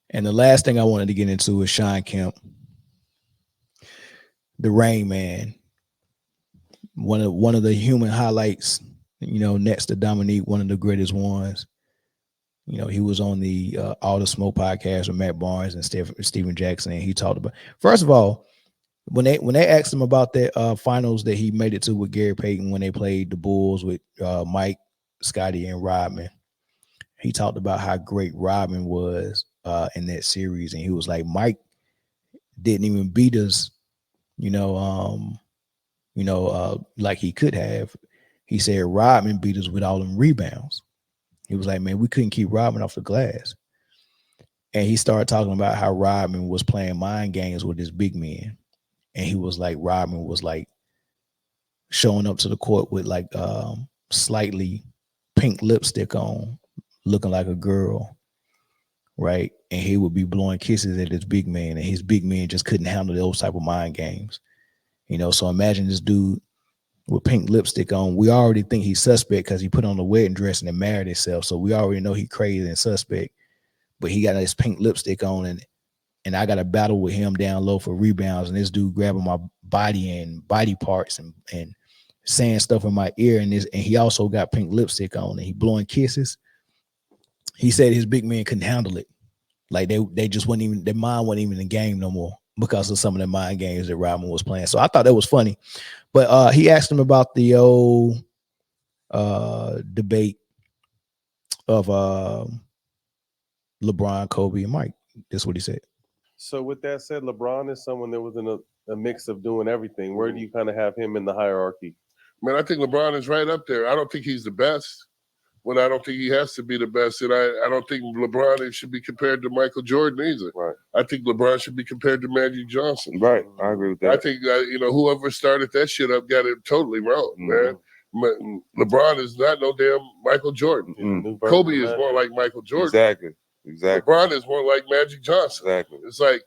And the last thing I wanted to get into is Shawn Kemp, the Rain Man, one of the human highlights. Next to Dominique, one of the greatest ones. He was on the All the Smoke podcast with Matt Barnes and Steven Jackson, and he talked about, first of all, when they asked him about that finals that he made it to with Gary Payton when they played the Bulls with Mike, Scotty, and Rodman. He talked about how great Rodman was in that series, and he was like, Mike didn't even beat us, like he could have. He said Rodman beat us with all them rebounds. He was like, man, we couldn't keep Rodman off the glass. And he started talking about how Rodman was playing mind games with his big men. And he was like, Rodman was like showing up to the court with like slightly pink lipstick on, looking like a girl, right? And he would be blowing kisses at his big man, and his big man just couldn't handle those type of mind games. So imagine this dude with pink lipstick on. We already think he's suspect because he put on a wedding dress and then married himself. So we already know he crazy and suspect. But he got this pink lipstick on, and I got a battle with him down low for rebounds, and this dude grabbing my body and body parts and saying stuff in my ear, and he also got pink lipstick on, and he blowing kisses. He said his big man couldn't handle it. Like they just wasn't even, their mind wasn't even in the game no more because of some of the mind games that Rodman was playing. So I thought that was funny. But he asked him about the old debate of LeBron, Kobe, and Mike. That's what he said. So with that said, LeBron is someone that was in a mix of doing everything. Where do you kind of have him in the hierarchy? Man, I think LeBron is right up there. I don't think he's the best, but I don't think he has to be the best. And I don't think LeBron should be compared to Michael Jordan either. Right. I think LeBron should be compared to Magic Johnson. Right. I agree with that. I think, whoever started that shit up got it totally wrong, man. LeBron is not no damn Michael Jordan. Kobe is more like Michael Jordan. Exactly. LeBron is more like Magic Johnson. Exactly. It's like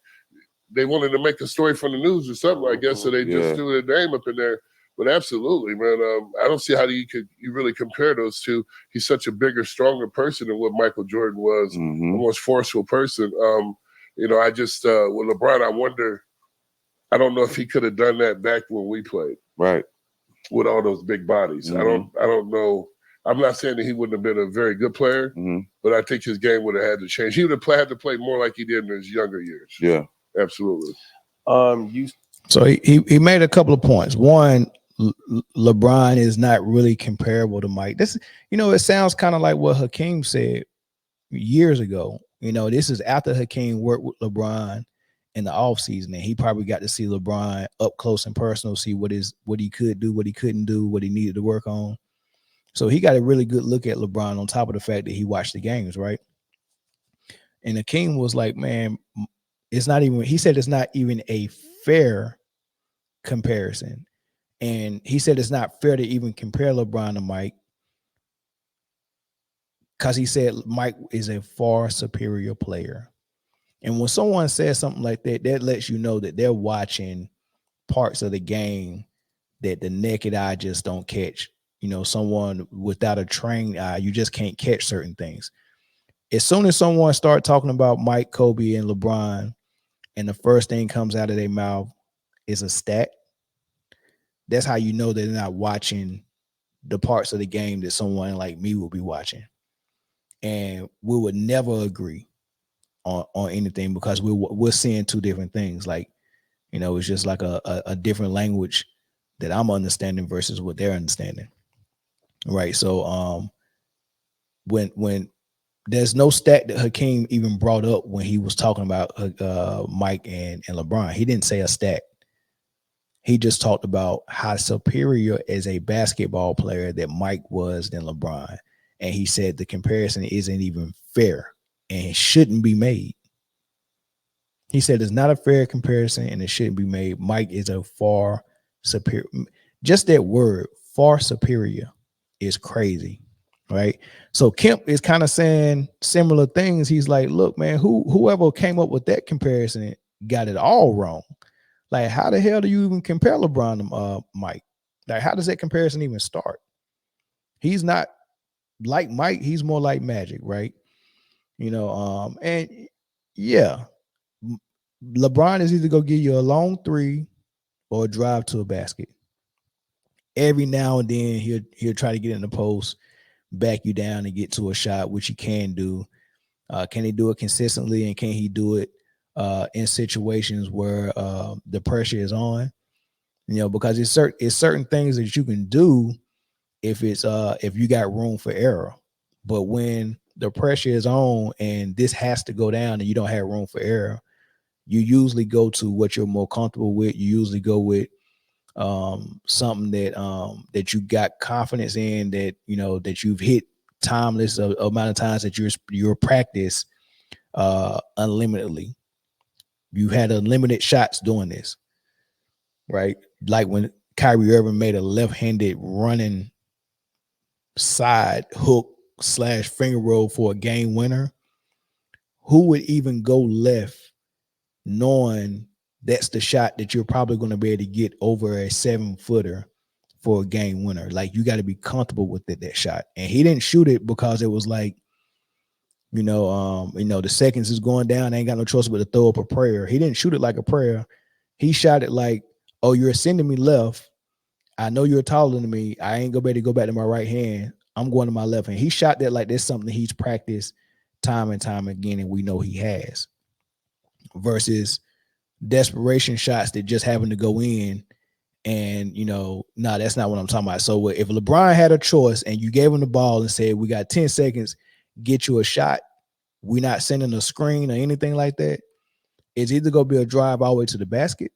they wanted to make a story from the news or something, I guess, so they just threw their name up in there. But absolutely, man, I don't see how you really compare those two. He's such a bigger, stronger person than what Michael Jordan was, a more forceful person. I just with LeBron, I wonder. I don't know if he could have done that back when we played, right, with all those big bodies. I don't know. I'm not saying that he wouldn't have been a very good player, but I think his game would have had to change. He would have had to play more like he did in his younger years. Yeah, absolutely. So he made a couple of points. One, LeBron is not really comparable to Mike. This, it sounds kind of like what Hakeem said years ago. This is after Hakeem worked with LeBron in the offseason, and he probably got to see LeBron up close and personal, see what he could do, what he couldn't do, what he needed to work on. So he got a really good look at LeBron on top of the fact that he watched the games, right? And Hakeem was like, man, he said it's not even a fair comparison. And he said it's not fair to even compare LeBron to Mike because he said Mike is a far superior player. And when someone says something like that, that lets you know that they're watching parts of the game that the naked eye just don't catch. Someone without a trained eye, you just can't catch certain things. As soon as someone starts talking about Mike, Kobe, and LeBron, and the first thing comes out of their mouth is a stat, that's how you know they're not watching the parts of the game that someone like me will be watching. And we would never agree on anything because we're seeing two different things. Like, it's just like a different language that I'm understanding versus what they're understanding. Right. So when there's no stat that Hakeem even brought up when he was talking about Mike and LeBron. He didn't say a stat. He just talked about how superior as a basketball player that Mike was than LeBron. And he said the comparison isn't even fair and it shouldn't be made. He said it's not a fair comparison and it shouldn't be made. Mike is a far superior. Just that word, far superior, is crazy, right? So Kemp is kind of saying similar things. He's like, look, man, whoever came up with that comparison got it all wrong. Like, how the hell do you even compare LeBron to Mike? Like, how does that comparison even start? He's not like Mike. He's more like Magic, right? And Yeah. LeBron is either going to give you a long three or a drive to a basket. Every now and then he'll try to get in the post, back you down and get to a shot, which he can do. Can he do it consistently, and can he do it in situations where the pressure is on? Because it's certain things that you can do if you got room for error. But when the pressure is on and this has to go down and you don't have room for error, you usually go to what you're more comfortable with. You usually go with something that you got confidence in, that that you've hit timeless amount of times, that you're practice unlimitedly. You had unlimited shots doing this, right? Like when Kyrie Irving made a left-handed running side hook / finger roll for a game winner. Who would even go left knowing that's the shot that you're probably going to be able to get over a 7-footer for a game winner? Like, you got to be comfortable with that shot. And he didn't shoot it because it was like, the seconds is going down. They ain't got no choice but to throw up a prayer. He didn't shoot it like a prayer. He shot it like, oh, you're sending me left. I know you're taller than me. I ain't gonna be able to go back to my right hand. I'm going to my left hand. He shot that like that's something he's practiced time and time again, and we know he has. Versus desperation shots that just happen to go in, and that's not what I'm talking about. So if LeBron had a choice and you gave him the ball and said, we got 10 seconds, get you a shot, we're not sending a screen or anything like that, it's either gonna be a drive all the way to the basket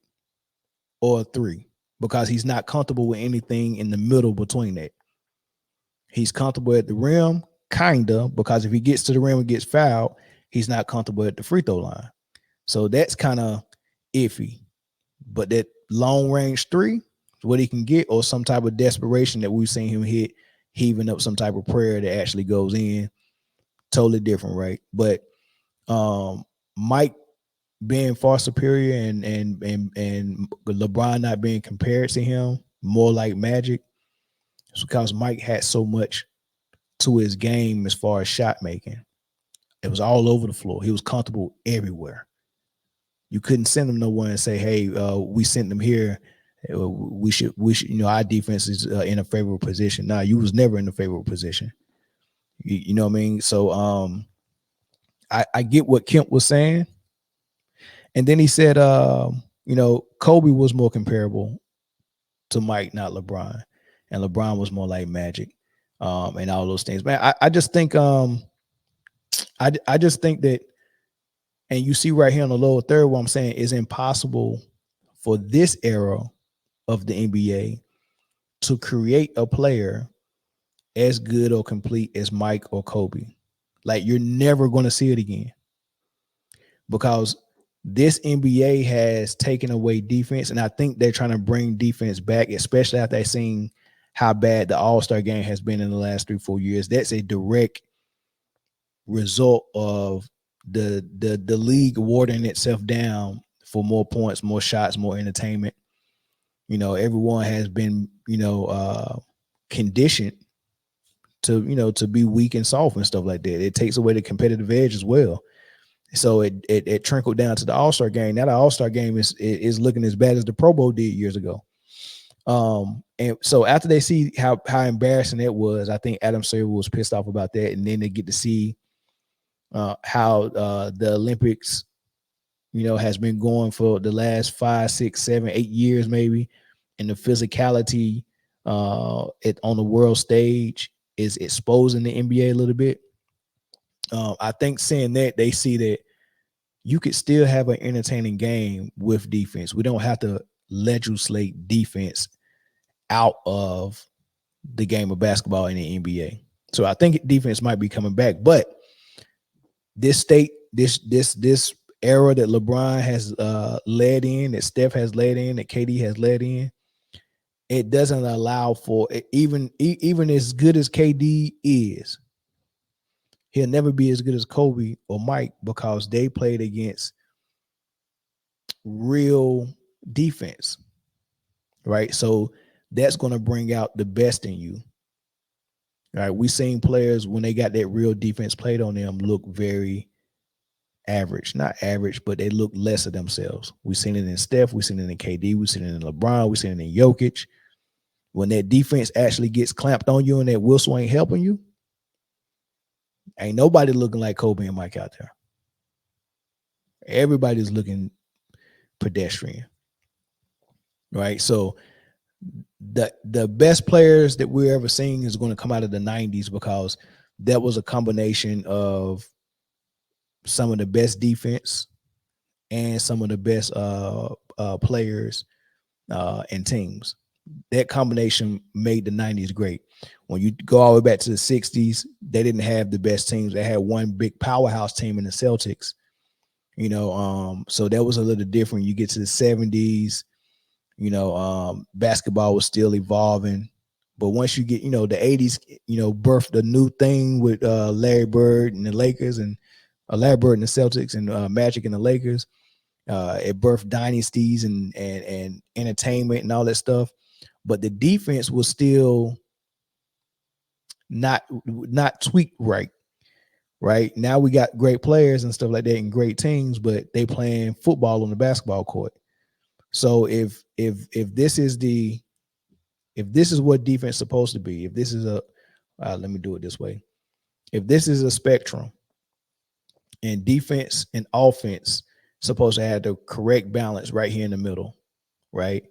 or a three, because he's not comfortable with anything in the middle between that. He's comfortable at the rim, kinda, because if he gets to the rim and gets fouled, he's not comfortable at the free throw line. So that's kind of iffy. But that long range three, what he can get, or some type of desperation that we've seen him hit, heaving up some type of prayer that actually goes in, totally different, right? But Mike being far superior and LeBron not being compared to him, more like Magic, it's because Mike had so much to his game as far as shot making. It was all over the floor. He was comfortable everywhere. You couldn't send him nowhere and say, hey, we sent them here. We should, our defense is in a favorable position. Nah, you was never in a favorable position. You know what I mean? So I get what Kemp was saying. And then he said, Kobe was more comparable to Mike, not LeBron. And LeBron was more like Magic, and all those things. Man, I just think I just think that, and you see right here on the lower third, what I'm saying is impossible for this era of the NBA to create a player as good or complete as Mike or Kobe. Like, you're never going to see it again, because this NBA has taken away defense, and I think they're trying to bring defense back, especially after they've seen how bad the All-Star game has been in the last 3-4 years. That's a direct result of the league watering itself down for more points, more shots, more entertainment. Everyone has been, conditioned to be weak and soft and stuff like that. It takes away the competitive edge as well. So it trickled down to the All-Star game. Now the All-Star game is looking as bad as the Pro Bowl did years ago. And so after they see how embarrassing it was, I think Adam Silver was pissed off about that. And then they get to see how the Olympics, has been going for the last 5, 6, 7, 8 years, maybe. And the physicality on the world stage is exposing the NBA a little bit. I think saying that, they see that you could still have an entertaining game with defense. We don't have to legislate defense out of the game of basketball in the NBA. So I think defense might be coming back, but this era that LeBron has led in, that Steph has led in, that KD has led in, it doesn't allow for it. Even as good as KD is, he'll never be as good as Kobe or Mike, because they played against real defense, right? So that's going to bring out the best in you. All right, we seen players when they got that real defense played on them look very average, not average, but they look less of themselves. We've seen it in Steph, we've seen it in KD, we've seen it in LeBron, we've seen it in Jokic. When that defense actually gets clamped on you and that whistle ain't helping you, ain't nobody looking like Kobe and Mike out there. Everybody's looking pedestrian, right? So the best players that we're ever seeing is going to come out of the 90s, because that was a combination of some of the best defense and some of the best players and teams. That combination made the 90s great. When you go all the way back to the 60s, they didn't have the best teams. They had one big powerhouse team in the Celtics, so that was a little different. You get to the 70s, basketball was still evolving. But once you get, the 80s, birthed a new thing with Larry Bird and the Lakers, and Larry Bird and the Celtics, and Magic and the Lakers. It birthed dynasties and entertainment and all that stuff. But the defense was still not tweaked right. Right now, we got great players and stuff like that and great teams, but they playing football on the basketball court. So if this is what defense is supposed to be, if this is let me do it this way. If this is a spectrum, and defense and offense supposed to have the correct balance right here in the middle, right?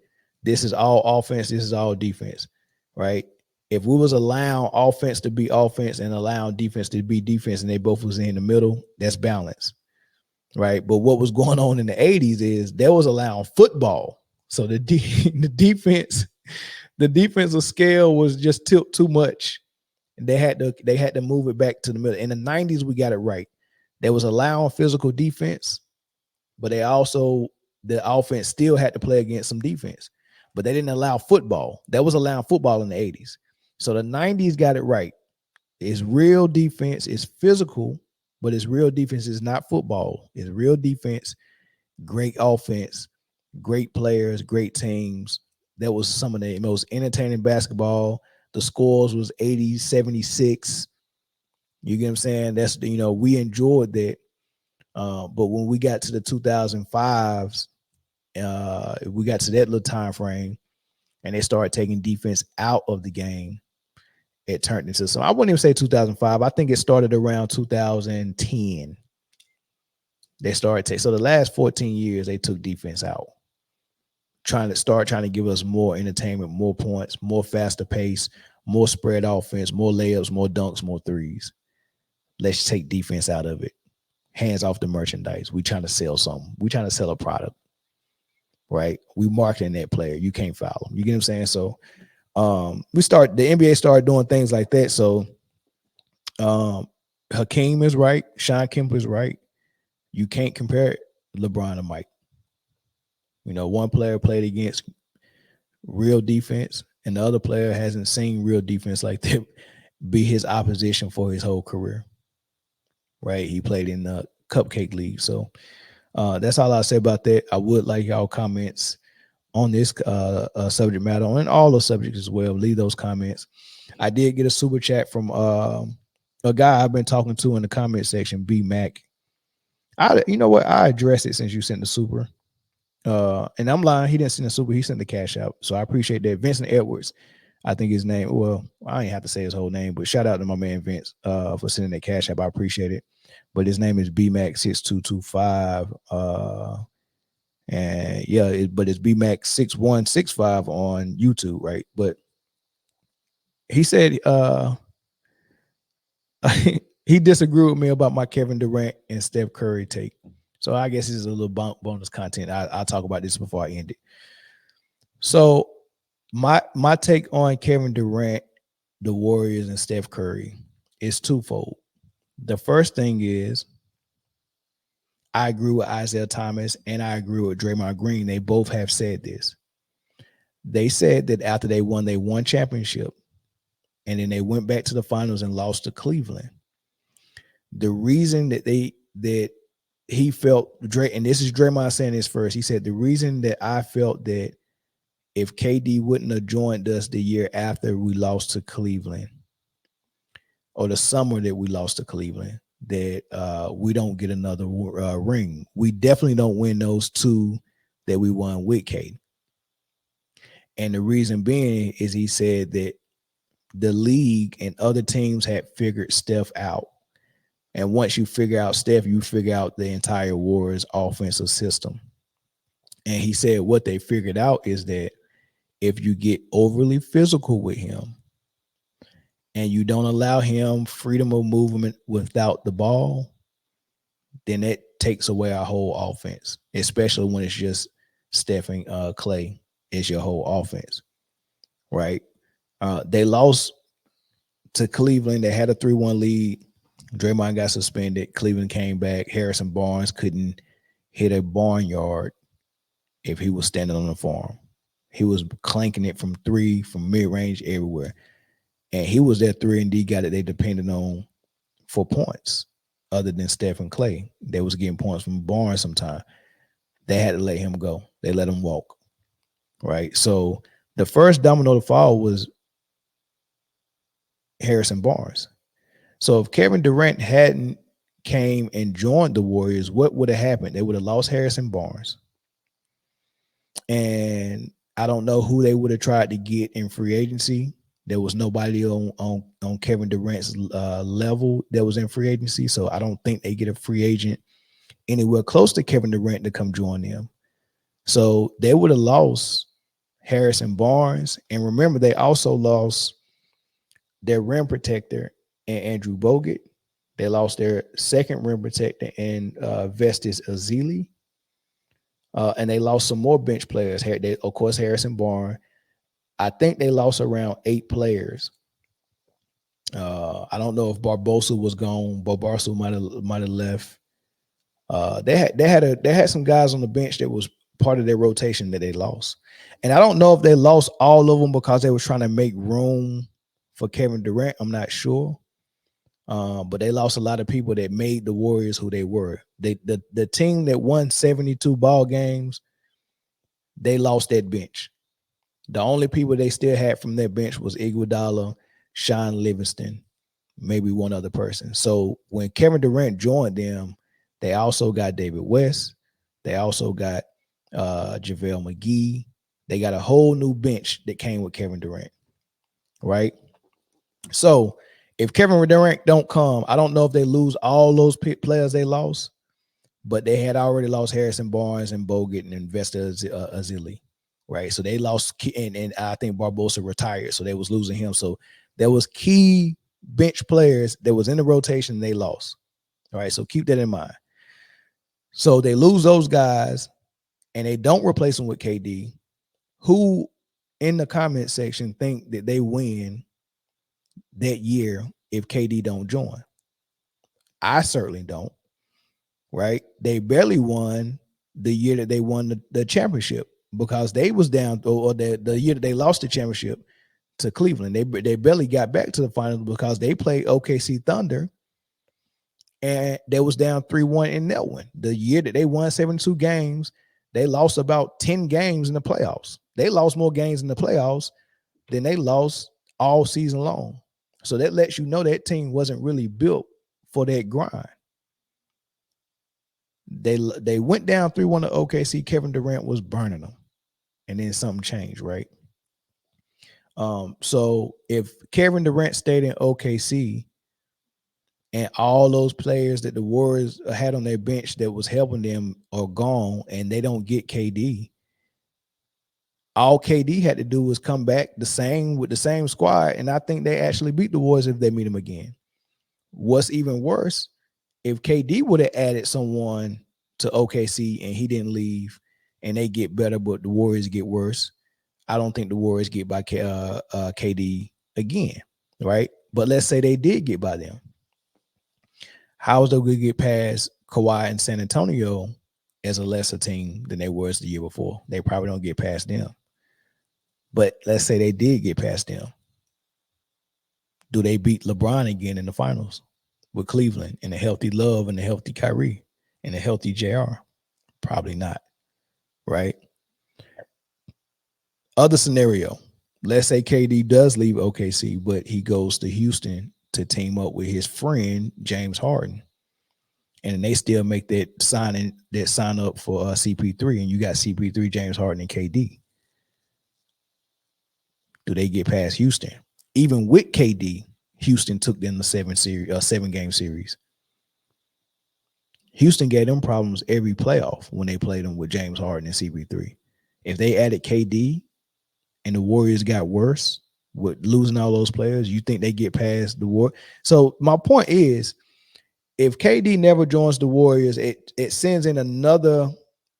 This is all offense, this is all defense, right? If we was allowing offense to be offense and allowing defense to be defense, and they both was in the middle, that's balance, right? But what was going on in the 80s is they was allowing football. So the defensive scale was just tilt too much. And they had to move it back to the middle. In the 90s, we got it right. They was allowing physical defense, but the offense still had to play against some defense. But they didn't allow football. That was allowing football in the 80s. So the 90s got it right. It's real defense. It's physical, but it's real defense. It's not football. It's real defense, great offense, great players, great teams. That was some of the most entertaining basketball. The scores was 80, 76. You get what I'm saying? That's, we enjoyed that. But when we got to the 2005s, we got to that little time frame, and they started taking defense out of the game. It turned into some. I wouldn't even say 2005. I think it started around 2010. They started so the last 14 years they took defense out, trying to give us more entertainment, more points, more faster pace, more spread offense, more layups, more dunks, more threes. Let's take defense out of it. Hands off the merchandise. We trying to sell something. We trying to sell a product, right? We marketing that player. You can't foul them. You get what I'm saying? So the NBA started doing things like that. So Hakeem is right. Shawn Kemp is right. You can't compare LeBron and Mike. One player played against real defense, and the other player hasn't seen real defense like that be his opposition for his whole career. Right? He played in the Cupcake League. So that's all I'll say about that. I would like y'all comments on this subject matter, and all the subjects as well. Leave those comments. I did get a super chat from a guy I've been talking to in the comment section, B Mac. You know what? I addressed it since you sent the super. And I'm lying. He didn't send the super. He sent the cash out. So I appreciate that. Vincent Edwards, I think his name. Well, I ain't have to say his whole name, but shout out to my man Vince for sending that cash out. I appreciate it. But his name is BMac6225. And yeah, but it's BMac6165 on YouTube, right? But he said he disagreed with me about my Kevin Durant and Steph Curry take. So I guess this is a little bonus content. I'll talk about this before I end it. So my take on Kevin Durant, the Warriors, and Steph Curry is twofold. The first thing is I agree with Isaiah Thomas and I agree with Draymond Green. They both have said this. They said that after they won one championship and then they went back to the finals and lost to Cleveland, the reason that he felt, and this is Draymond saying this first, he said, the reason that I felt that if KD wouldn't have joined us the year after we lost to Cleveland, or the summer that we lost to Cleveland, that we don't get another ring. We definitely don't win those 2 that we won with KD. And the reason being is he said that the league and other teams had figured Steph out. And once you figure out Steph, you figure out the entire Warriors offensive system. And he said what they figured out is that if you get overly physical with him and you don't allow him freedom of movement without the ball, then that takes away our whole offense, especially when it's just Steph and Clay is your whole offense, right? They lost to Cleveland. They had a 3-1 lead. Draymond got suspended. Cleveland came back. Harrison Barnes couldn't hit a barnyard if he was standing on the farm. He was clanking it from 3, from mid-range, everywhere. And he was that 3-and-D guy that they depended on for points other than Steph and Clay. They was getting points from Barnes sometimes. They had to let him go. They let him walk, right? So the first domino to fall was Harrison Barnes. So if Kevin Durant hadn't came and joined the Warriors, what would have happened? They would have lost Harrison Barnes. And I don't know who they would have tried to get in free agency. There was nobody on Kevin Durant's level that was in free agency. So I don't think they get a free agent anywhere close to Kevin Durant to come join them. So they would have lost Harrison Barnes. And remember, they also lost their rim protector and Andrew Bogut. They lost their second rim protector and Vestis Ezeli. And they lost some more bench players. Of course, Harrison Barnes. I think they lost around 8 players. I don't know if Barbosa was gone. Barbosa might have left. They had some guys on the bench that was part of their rotation that they lost. And I don't know if they lost all of them because they were trying to make room for Kevin Durant. I'm not sure. But they lost a lot of people that made the Warriors who they were. The team that won 72 ball games, they lost that bench. The only people they still had from their bench was Iguodala, Sean Livingston, maybe one other person. So when Kevin Durant joined them, they also got David West. They also got JaVale McGee. They got a whole new bench that came with Kevin Durant, right? So if Kevin Durant don't come, I don't know if they lose all those players they lost, but they had already lost Harrison Barnes and Bogut and Vestis Ezeli, right? So they lost, and I think Barbosa retired, so they was losing him. So there was key bench players that was in the rotation they lost, all right? So keep that in mind. So they lose those guys, and they don't replace them with KD. Who in the comment section think that they win that year if KD don't join? I certainly don't, right? They barely won the year that they won the championship because they was down, or the year that they lost the championship to Cleveland. They barely got back to the finals because they played OKC Thunder and they was down 3-1 in that one. The year that they won 72 games, they lost about 10 games in the playoffs. They lost more games in the playoffs than they lost all season long. So that lets you know that team wasn't really built for that grind. They went down 3-1 to OKC. Kevin Durant was burning them. And then something changed, right? So if Kevin Durant stayed in OKC and all those players that the Warriors had on their bench that was helping them are gone and they don't get KD, all KD had to do was come back with the same squad, and I think they actually beat the Warriors if they meet them again. What's even worse, if KD would have added someone to OKC and he didn't leave and they get better, but the Warriors get worse, I don't think the Warriors get by KD again, right? But let's say they did get by them. How is they going to get past Kawhi and San Antonio as a lesser team than they was the year before? They probably don't get past them. But let's say they did get past them. Do they beat LeBron again in the finals with Cleveland and a healthy Love and a healthy Kyrie and a healthy JR? Probably not, right? Other scenario, let's say KD does leave OKC, but he goes to Houston to team up with his friend, James Harden. and they still make that sign up for CP3, and you got CP3, James Harden, and KD. Do they get past Houston? Even with KD, Houston took them the 7-game series. Houston gave them problems every playoff when they played them with James Harden and CP3. If they added KD and the Warriors got worse with losing all those players, you think they get past the war? So my point is, if KD never joins the Warriors, it sends in another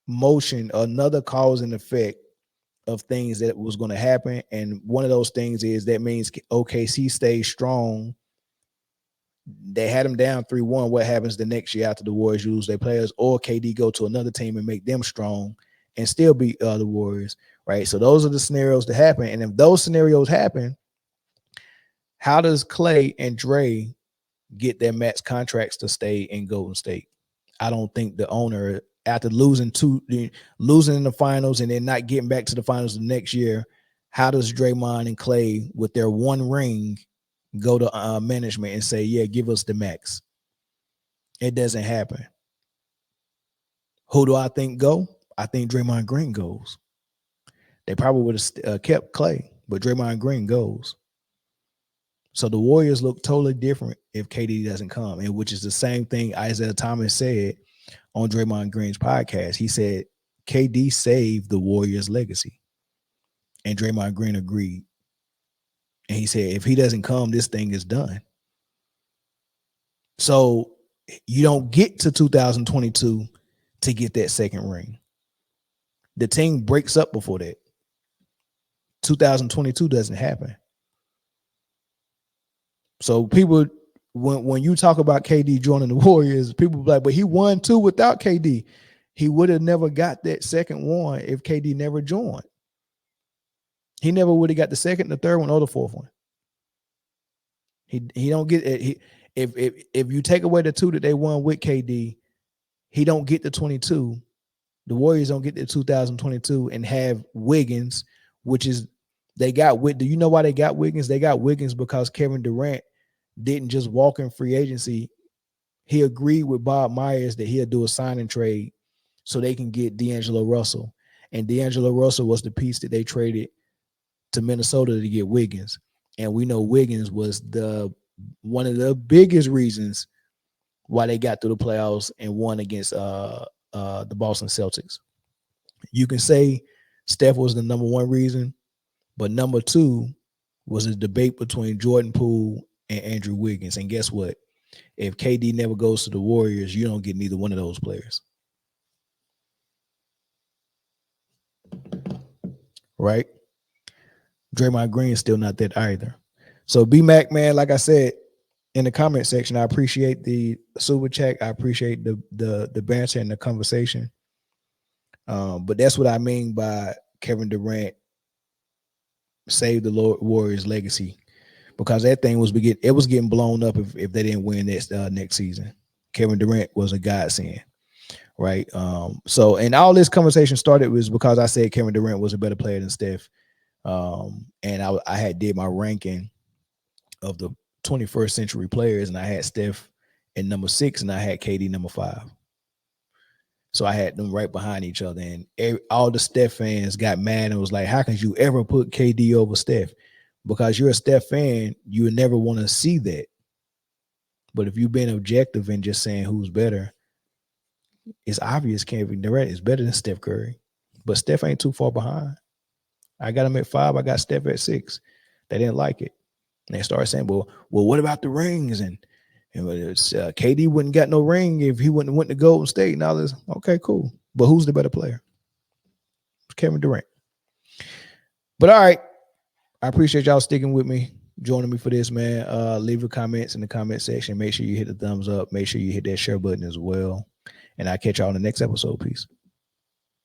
motion, another cause and effect of things that was going to happen. And one of those things is that means OKC stays strong. They had them down 3-1. What happens the next year after the Warriors lose their players, or KD go to another team and make them strong and still beat the Warriors, right? So those are the scenarios that happen. And if those scenarios happen, how does Clay and Dre get their max contracts to stay in Golden State? I don't think the owner, after losing in the finals and then not getting back to the finals the next year, how does Draymond and Clay, with their one ring, go to management and say, yeah, give us the max? It doesn't happen. Who do I think go? I think Draymond Green goes. They probably would have kept Clay, but Draymond Green goes. So the Warriors look totally different if KD doesn't come, and which is the same thing Isaiah Thomas said on Draymond Green's podcast. He said KD saved the Warriors' legacy, and Draymond Green agreed. And he said, if he doesn't come, this thing is done. So you don't get to 2022 to get that second ring. The team breaks up before that. 2022 doesn't happen. So people, when you talk about KD joining the Warriors, people be like, but he won 2 without KD. He would have never got that second one if KD never joined. He never would have got the second, the third one, or the fourth one. He don't get it. If you take away the 2 that they won with KD, he don't get the 22. The Warriors don't get the 2022 and have Wiggins, which is they got with. Do you know why they got Wiggins? They got Wiggins because Kevin Durant didn't just walk in free agency. He agreed with Bob Myers that he'll do a sign and trade so they can get D'Angelo Russell. And D'Angelo Russell was the piece that they traded to Minnesota to get Wiggins. And we know Wiggins was one of the biggest reasons why they got through the playoffs and won against the Boston Celtics. You can say Steph was the number one reason, but number 2 was a debate between Jordan Poole and Andrew Wiggins. And guess what? If KD never goes to the Warriors, you don't get neither one of those players. Right? Draymond Green is still not that either. So B-Mac, man, like I said in the comment section, I appreciate the super chat. I appreciate the banter and the conversation. But that's what I mean by Kevin Durant saved the Warriors' legacy, because that thing was getting blown up if they didn't win next season. Kevin Durant was a godsend, right? So, and all this conversation started was because I said Kevin Durant was a better player than Steph. And I had did my ranking of the 21st century players, and I had Steph at number 6 and I had KD number 5. So I had them right behind each other, and all the Steph fans got mad and was like, how can you ever put KD over Steph? Because you're a Steph fan, you would never want to see that. But if you've been objective and just saying who's better, it's obvious Kevin Durant is better than Steph Curry. But Steph ain't too far behind. I got him at 5. I got Steph at 6. They didn't like it. And they started saying, well, what about the rings? And KD wouldn't got no ring if he wouldn't have went to Golden State and all this. Okay, cool. But who's the better player? It's Kevin Durant. But all right. I appreciate y'all sticking with me, joining me for this, man. Leave your comments in the comment section. Make sure you hit the thumbs up. Make sure you hit that share button as well. And I'll catch y'all in the next episode. Peace.